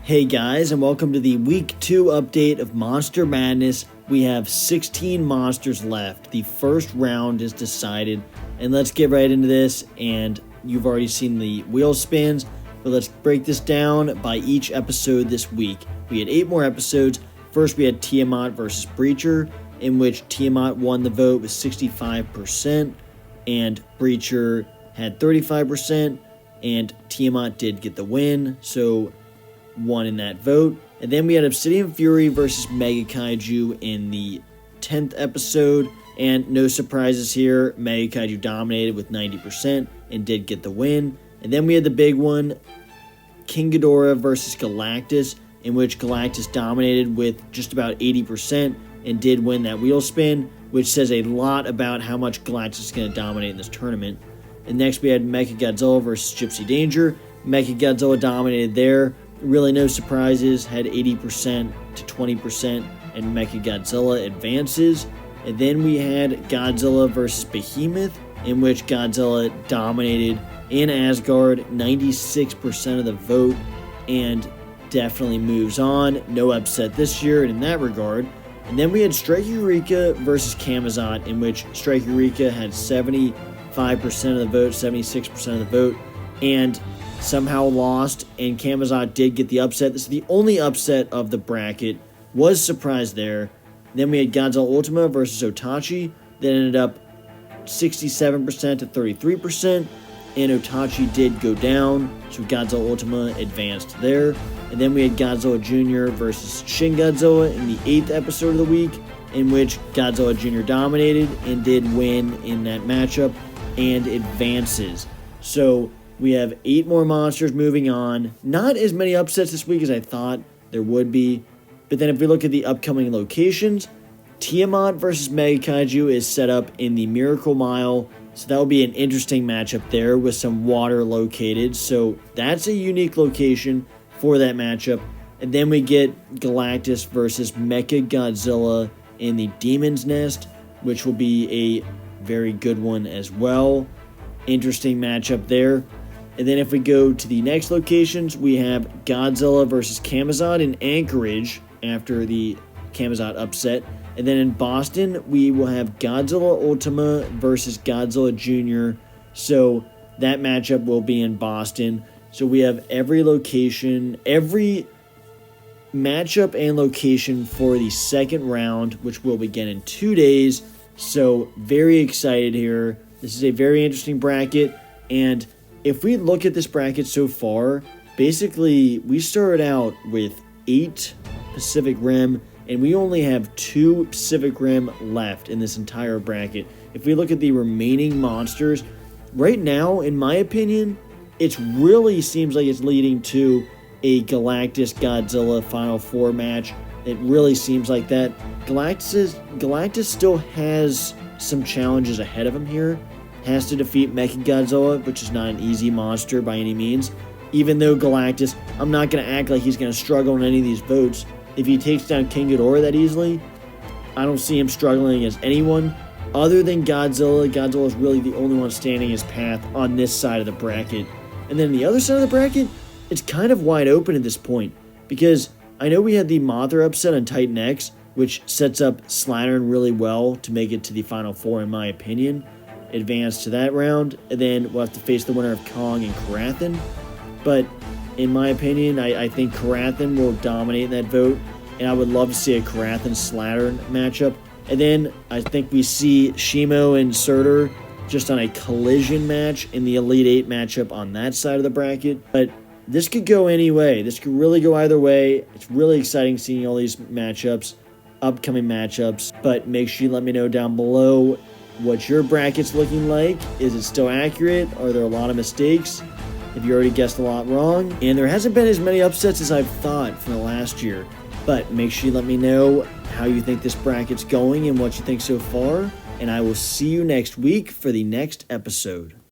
Hey guys, and welcome to the Week 2 update of Monster Madness. We have 16 monsters left. The first round is decided, and let's get right into this. And you've already seen the wheel spins, but let's break this down by each episode this week. We had 8 more episodes. First, we had Tiamat versus Breacher, in which Tiamat won the vote with 65%, and Breacher had 35%, and Tiamat did get the win, so won in that vote. And then we had Obsidian Fury versus Mega Kaiju in the 10th episode, and no surprises here, Mega Kaiju dominated with 90% and did get the win. And then we had the big one, King Ghidorah versus Galactus, in which Galactus dominated with just about 80% and did win that wheel spin, which says a lot about how much Galactus is going to dominate in this tournament. And next we had Mechagodzilla versus Gypsy Danger. Mechagodzilla dominated there. Really no surprises, had 80% to 20%, and Mechagodzilla advances. And then we had Godzilla versus Behemoth, in which Godzilla dominated in Asgard, 96% of the vote, and definitely moves on. No upset this year in that regard. And then we had Strike Eureka versus Camazotz, in which Strike Eureka had 75% of the vote, 76% of the vote, and somehow lost, and Camazotz did get the upset. This is the only upset of the bracket. Was surprised there. Then we had Godzilla Ultima versus Otachi. That ended up 67% to 33%, and Otachi did go down, so Godzilla Ultima advanced there. And then we had Godzilla Jr. versus Shin Godzilla in the 8th episode of the week, in which Godzilla Jr. dominated and did win in that matchup and advances. So we have 8 more monsters moving on. Not as many upsets this week as I thought there would be. But then if we look at the upcoming locations, Tiamat versus Mega Kaiju is set up in the Miracle Mile. So that will be an interesting matchup there with some water located. So that's a unique location for that matchup. And then we get Galactus versus Mechagodzilla in the Demon's Nest, which will be a very good one as well. Interesting matchup there. And then if we go to the next locations, we have Godzilla versus Camazotz in Anchorage after the Camazotz upset. And then in Boston, we will have Godzilla Ultima versus Godzilla Jr. So that matchup will be in Boston. So we have every location, every matchup and location for the second round, which will begin in 2 days. So very excited here. This is a very interesting bracket, and if we look at this bracket so far, basically we started out with 8 Pacific Rim, and we only have 2 Pacific Rim left in this entire bracket. If we look at the remaining monsters, right now, in my opinion, it really seems like it's leading to a Galactus-Godzilla Final Four match. It really seems like that. Galactus still has some challenges ahead of him here. Has to defeat Mechagodzilla, which is not an easy monster by any means. Even though Galactus, I'm not going to act like he's going to struggle in any of these votes. If he takes down King Ghidorah that easily, I don't see him struggling as anyone other than Godzilla. Godzilla is really the only one standing his path on this side of the bracket. And then the other side of the bracket, it's kind of wide open at this point, because I know we had the Mothra upset on Titan X, which sets up Slattern really well to make it to the Final Four, in my opinion. Advance to that round, and then we'll have to face the winner of Kong and Karathan. But in my opinion, I think Karathan will dominate that vote, and I would love to see a Karathan-Slattern matchup. And then I think we see Shimo and Surtur just on a collision match in the Elite 8 matchup on that side of the bracket. But this could go any way. This could really go either way. It's really exciting seeing all these matchups, upcoming matchups. But make sure you let me know down below what your bracket's looking like. Is it still accurate? Are there a lot of mistakes? Have you already guessed a lot wrong? And there hasn't been as many upsets as I've thought from the last year. But make sure you let me know how you think this bracket's going and what you think so far. And I will see you next week for the next episode.